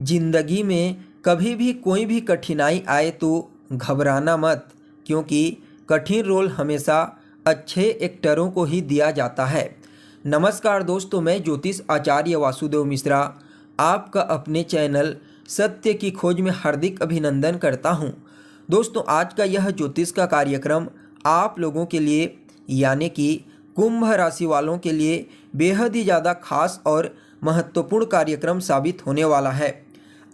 जिंदगी में कभी भी कोई भी कठिनाई आए तो घबराना मत, क्योंकि कठिन रोल हमेशा अच्छे एक्टरों को ही दिया जाता है। नमस्कार दोस्तों, मैं ज्योतिष आचार्य वासुदेव मिश्रा आपका अपने चैनल सत्य की खोज में हार्दिक अभिनंदन करता हूं। दोस्तों, आज का यह ज्योतिष का कार्यक्रम आप लोगों के लिए यानी कि कुंभ राशि वालों के लिए बेहद ही ज़्यादा खास और महत्वपूर्ण कार्यक्रम साबित होने वाला है।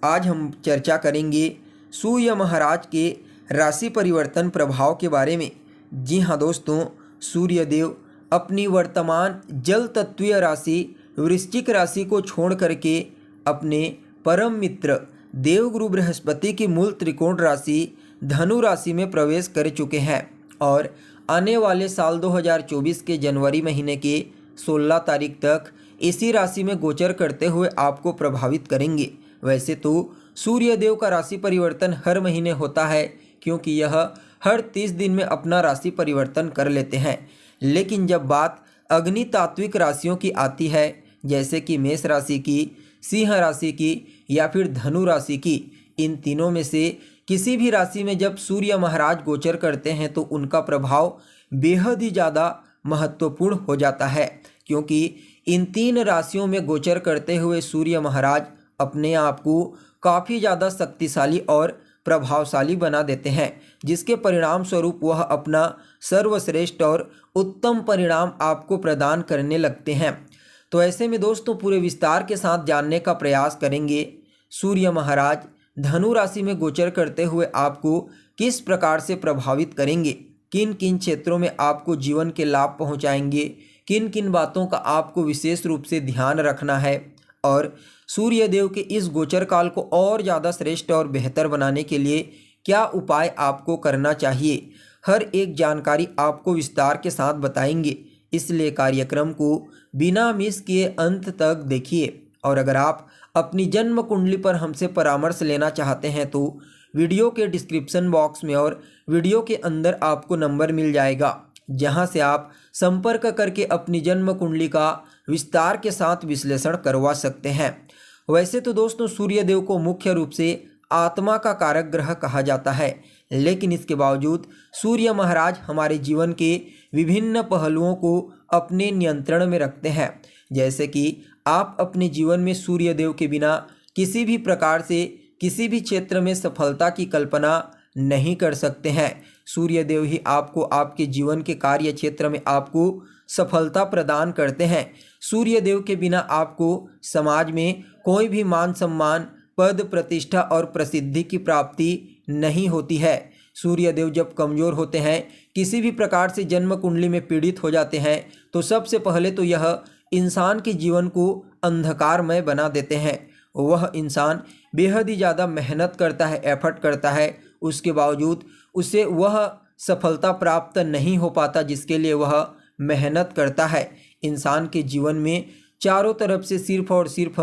आज हम चर्चा करेंगे सूर्य महाराज के राशि परिवर्तन प्रभाव के बारे में। जी हाँ दोस्तों, सूर्य देव अपनी वर्तमान जल तत्वीय राशि वृश्चिक राशि को छोड़ करके अपने परम मित्र देवगुरु बृहस्पति की मूल त्रिकोण राशि धनु राशि में प्रवेश कर चुके हैं और आने वाले साल 2024 के जनवरी महीने के 16 तारीख तक इसी राशि में गोचर करते हुए आपको प्रभावित करेंगे। वैसे तो सूर्य देव का राशि परिवर्तन हर महीने होता है, क्योंकि यह हर 30 दिन में अपना राशि परिवर्तन कर लेते हैं, लेकिन जब बात अग्नि तात्विक राशियों की आती है, जैसे कि मेष राशि की, सिंह राशि की या फिर धनु राशि की, इन तीनों में से किसी भी राशि में जब सूर्य महाराज गोचर करते हैं तो उनका प्रभाव बेहद ही ज़्यादा महत्वपूर्ण हो जाता है, क्योंकि इन तीन राशियों में गोचर करते हुए सूर्य महाराज अपने आप को काफ़ी ज़्यादा शक्तिशाली और प्रभावशाली बना देते हैं, जिसके परिणाम स्वरूप वह अपना सर्वश्रेष्ठ और उत्तम परिणाम आपको प्रदान करने लगते हैं। तो ऐसे में दोस्तों, पूरे विस्तार के साथ जानने का प्रयास करेंगे सूर्य महाराज धनु राशि में गोचर करते हुए आपको किस प्रकार से प्रभावित करेंगे, किन किन क्षेत्रों में आपको जीवन के लाभ पहुंचाएंगे, किन किन बातों का आपको विशेष रूप से ध्यान रखना है और सूर्य देव के इस गोचर काल को और ज़्यादा श्रेष्ठ और बेहतर बनाने के लिए क्या उपाय आपको करना चाहिए। हर एक जानकारी आपको विस्तार के साथ बताएंगे, इसलिए कार्यक्रम को बिना मिस किए अंत तक देखिए। और अगर आप अपनी जन्म कुंडली पर हमसे परामर्श लेना चाहते हैं तो वीडियो के डिस्क्रिप्शन बॉक्स में और वीडियो के अंदर आपको नंबर मिल जाएगा, जहां से आप संपर्क करके अपनी जन्म कुंडली का विस्तार के साथ विश्लेषण करवा सकते हैं। वैसे तो दोस्तों, सूर्य देव को मुख्य रूप से आत्मा का कारक ग्रह कहा जाता है, लेकिन इसके बावजूद सूर्य महाराज हमारे जीवन के विभिन्न पहलुओं को अपने नियंत्रण में रखते हैं। जैसे कि आप अपने जीवन में सूर्य देव के बिना किसी भी प्रकार से किसी भी क्षेत्र में सफलता की कल्पना नहीं कर सकते हैं। सूर्य देव ही आपको आपके जीवन के कार्य क्षेत्र में आपको सफलता प्रदान करते हैं। सूर्य देव के बिना आपको समाज में कोई भी मान सम्मान, पद, प्रतिष्ठा और प्रसिद्धि की प्राप्ति नहीं होती है। सूर्य देव जब कमज़ोर होते हैं, किसी भी प्रकार से जन्म कुंडली में पीड़ित हो जाते हैं, तो सबसे पहले तो यह इंसान के जीवन को अंधकारमय बना देते हैं। वह इंसान बेहद ही ज़्यादा मेहनत करता है, एफर्ट करता है, उसके बावजूद उसे वह सफलता प्राप्त नहीं हो पाता जिसके लिए वह मेहनत करता है। इंसान के जीवन में चारों तरफ से सिर्फ और सिर्फ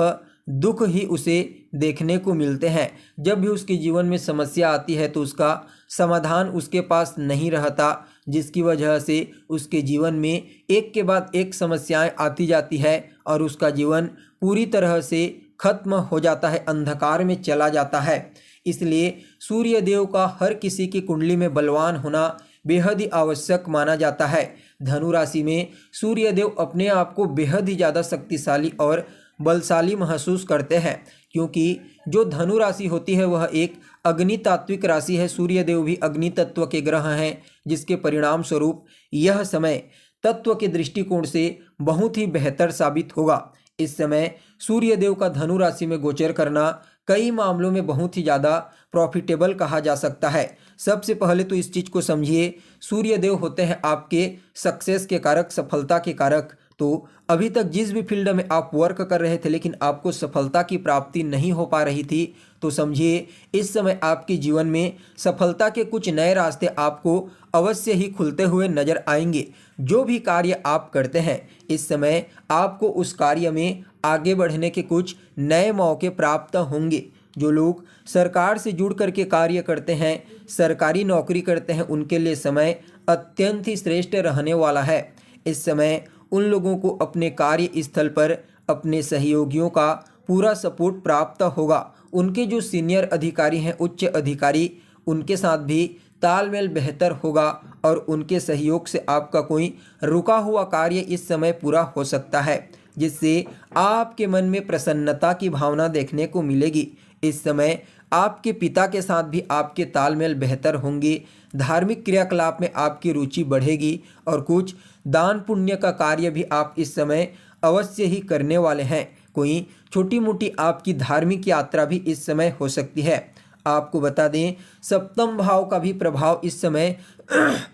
दुख ही उसे देखने को मिलते हैं। जब भी उसके जीवन में समस्या आती है तो उसका समाधान उसके पास नहीं रहता, जिसकी वजह से उसके जीवन में एक के बाद एक समस्याएं आती जाती है और उसका जीवन पूरी तरह से खत्म हो जाता है, अंधकार में चला जाता है। इसलिए सूर्य देव का हर किसी की कुंडली में बलवान होना बेहद ही आवश्यक माना जाता है। धनु राशि में सूर्य देव अपने आप को बेहद ही ज़्यादा शक्तिशाली और बलशाली महसूस करते हैं, क्योंकि जो धनु राशि होती है वह एक अग्नि तात्विक राशि है। सूर्य देव भी अग्नि तत्व के ग्रह हैं, जिसके परिणाम स्वरूप यह समय तत्व के दृष्टिकोण से बहुत ही बेहतर साबित होगा। इस समय सूर्य देव का धनु राशि में गोचर करना कई मामलों में बहुत ही ज़्यादा प्रॉफिटेबल कहा जा सकता है। सबसे पहले तो इस चीज़ को समझिए, सूर्य देव होते हैं आपके सक्सेस के कारक, सफलता के कारक। तो अभी तक जिस भी फील्ड में आप वर्क कर रहे थे लेकिन आपको सफलता की प्राप्ति नहीं हो पा रही थी, तो समझिए इस समय आपके जीवन में सफलता के कुछ नए रास्ते आपको अवश्य ही खुलते हुए नजर आएंगे। जो भी कार्य आप करते हैं, इस समय आपको उस कार्य में आगे बढ़ने के कुछ नए मौके प्राप्त होंगे। जो लोग सरकार से जुड़ करके कार्य करते हैं, सरकारी नौकरी करते हैं, उनके लिए समय अत्यंत ही श्रेष्ठ रहने वाला है। इस समय उन लोगों को अपने कार्य स्थल पर अपने सहयोगियों का पूरा सपोर्ट प्राप्त होगा। उनके जो सीनियर अधिकारी हैं, उच्च अधिकारी, उनके साथ भी तालमेल बेहतर होगा और उनके सहयोग से आपका कोई रुका हुआ कार्य इस समय पूरा हो सकता है, जिससे आपके मन में प्रसन्नता की भावना देखने को मिलेगी। इस समय आपके पिता के साथ भी आपके तालमेल बेहतर होंगे। धार्मिक क्रियाकलाप में आपकी रुचि बढ़ेगी और कुछ दान पुण्य का कार्य भी आप इस समय अवश्य ही करने वाले हैं। कोई छोटी मोटी आपकी धार्मिक यात्रा भी इस समय हो सकती है। आपको बता दें, सप्तम भाव का भी प्रभाव इस समय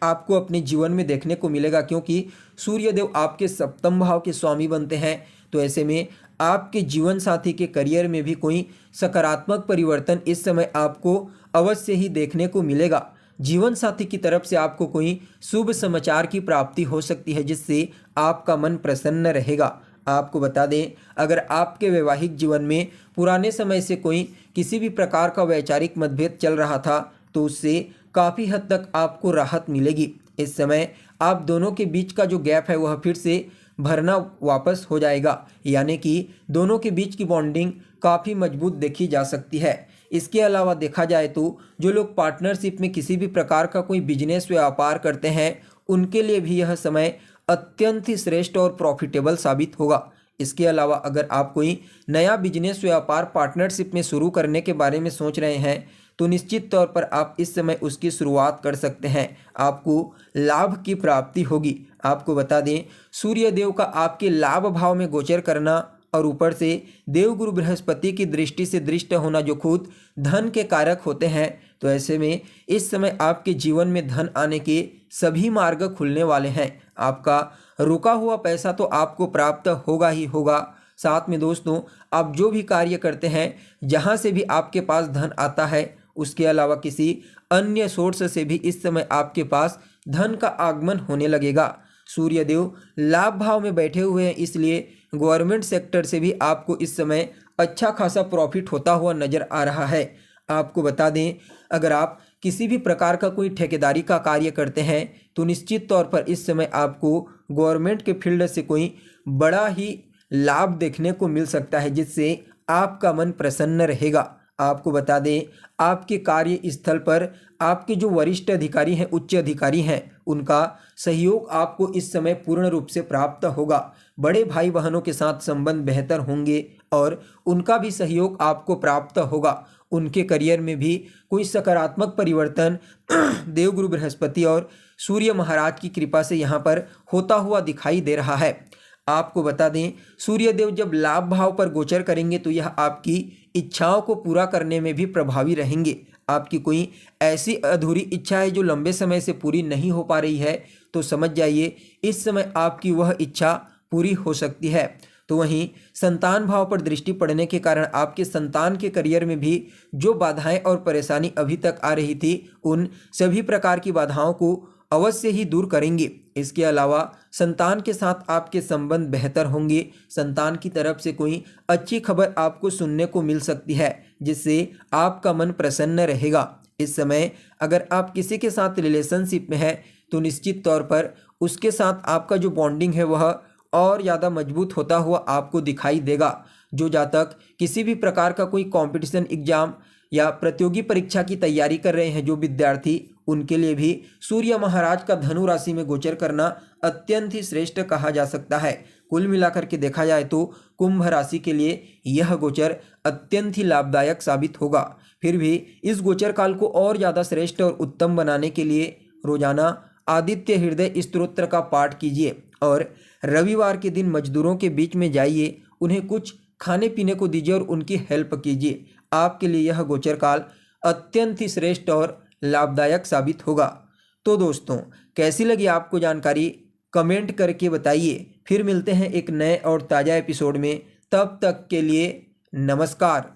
आपको अपने जीवन में देखने को मिलेगा, क्योंकि सूर्यदेव आपके सप्तम भाव के स्वामी बनते हैं। तो ऐसे में आपके जीवन साथी के करियर में भी कोई सकारात्मक परिवर्तन इस समय आपको अवश्य ही देखने को मिलेगा। जीवन साथी की तरफ से आपको कोई शुभ समाचार की प्राप्ति हो सकती है, जिससे आपका मन प्रसन्न रहेगा। आपको बता दें, अगर आपके वैवाहिक जीवन में पुराने समय से कोई किसी भी प्रकार का वैचारिक मतभेद चल रहा था, तो उससे काफ़ी हद तक आपको राहत मिलेगी। इस समय आप दोनों के बीच का जो गैप है वह फिर से भरना वापस हो जाएगा, यानी कि दोनों के बीच की बॉन्डिंग काफ़ी मजबूत देखी जा सकती है। इसके अलावा देखा जाए तो जो लोग पार्टनरशिप में किसी भी प्रकार का कोई बिजनेस व्यापार करते हैं, उनके लिए भी यह समय अत्यंत ही श्रेष्ठ और प्रॉफिटेबल साबित होगा। इसके अलावा अगर आप कोई नया बिजनेस व्यापार पार्टनरशिप में शुरू करने के बारे में सोच रहे हैं, तो निश्चित तौर पर आप इस समय उसकी शुरुआत कर सकते हैं। आपको लाभ की प्राप्ति होगी। आपको बता दें, सूर्यदेव का आपके लाभ भाव में गोचर करना और ऊपर से देवगुरु बृहस्पति की दृष्टि से दृष्ट होना, जो खुद धन के कारक होते हैं, तो ऐसे में इस समय आपके जीवन में धन आने के सभी मार्ग खुलने वाले हैं। आपका रुका हुआ पैसा तो आपको प्राप्त होगा ही होगा। साथ में दोस्तों, आप जो भी कार्य करते हैं, जहां से भी आपके पास धन आता है, उसके अलावा किसी अन्य सोर्स से भी इस समय आपके पास धन का आगमन होने लगेगा। सूर्यदेव लाभ भाव में बैठे हुए हैं, इसलिए गवर्नमेंट सेक्टर से भी आपको इस समय अच्छा खासा प्रॉफिट होता हुआ नजर आ रहा है। आपको बता दें, अगर आप किसी भी प्रकार का कोई ठेकेदारी का कार्य करते हैं, तो निश्चित तौर पर इस समय आपको गवर्नमेंट के फील्ड से कोई बड़ा ही लाभ देखने को मिल सकता है, जिससे आपका मन प्रसन्न रहेगा। आपको बता दें, आपके कार्य स्थल पर आपके जो वरिष्ठ अधिकारी हैं, उच्च अधिकारी हैं, उनका सहयोग आपको इस समय पूर्ण रूप से प्राप्त होगा। बड़े भाई बहनों के साथ संबंध बेहतर होंगे और उनका भी सहयोग आपको प्राप्त होगा। उनके करियर में भी कोई सकारात्मक परिवर्तन देवगुरु बृहस्पति और सूर्य महाराज की कृपा से यहाँ पर होता हुआ दिखाई दे रहा है। आपको बता दें, सूर्यदेव जब लाभ भाव पर गोचर करेंगे, तो यह आपकी इच्छाओं को पूरा करने में भी प्रभावी रहेंगे। आपकी कोई ऐसी अधूरी इच्छा है जो लंबे समय से पूरी नहीं हो पा रही है, तो समझ जाइए इस समय आपकी वह इच्छा पूरी हो सकती है। तो वहीं संतान भाव पर दृष्टि पड़ने के कारण आपके संतान के करियर में भी जो बाधाएं और परेशानी अभी तक आ रही थी, उन सभी प्रकार की बाधाओं को अवश्य ही दूर करेंगे। इसके अलावा संतान के साथ आपके संबंध बेहतर होंगे। संतान की तरफ से कोई अच्छी खबर आपको सुनने को मिल सकती है, जिससे आपका मन प्रसन्न रहेगा। इस समय अगर आप किसी के साथ रिलेशनशिप में हैं, तो निश्चित तौर पर उसके साथ आपका जो बॉन्डिंग है वह और ज़्यादा मजबूत होता हुआ आपको दिखाई देगा। जो जातक किसी भी प्रकार का कोई कंपटीशन एग्जाम या प्रतियोगी परीक्षा की तैयारी कर रहे हैं, जो विद्यार्थी, उनके लिए भी सूर्य महाराज का धनु राशि में गोचर करना अत्यंत ही श्रेष्ठ कहा जा सकता है। कुल मिलाकर के देखा जाए तो कुंभ राशि के लिए यह गोचर अत्यंत ही लाभदायक साबित होगा। फिर भी इस गोचर काल को और ज़्यादा श्रेष्ठ और उत्तम बनाने के लिए रोजाना आदित्य हृदय स्तोत्र का पाठ कीजिए और रविवार के दिन मजदूरों के बीच में जाइए, उन्हें कुछ खाने पीने को दीजिए और उनकी हेल्प कीजिए। आपके लिए यह गोचर काल अत्यंत ही श्रेष्ठ और लाभदायक साबित होगा। तो दोस्तों, कैसी लगी आपको जानकारी, कमेंट करके बताइए। फिर मिलते हैं एक नए और ताज़ा एपिसोड में। तब तक के लिए नमस्कार।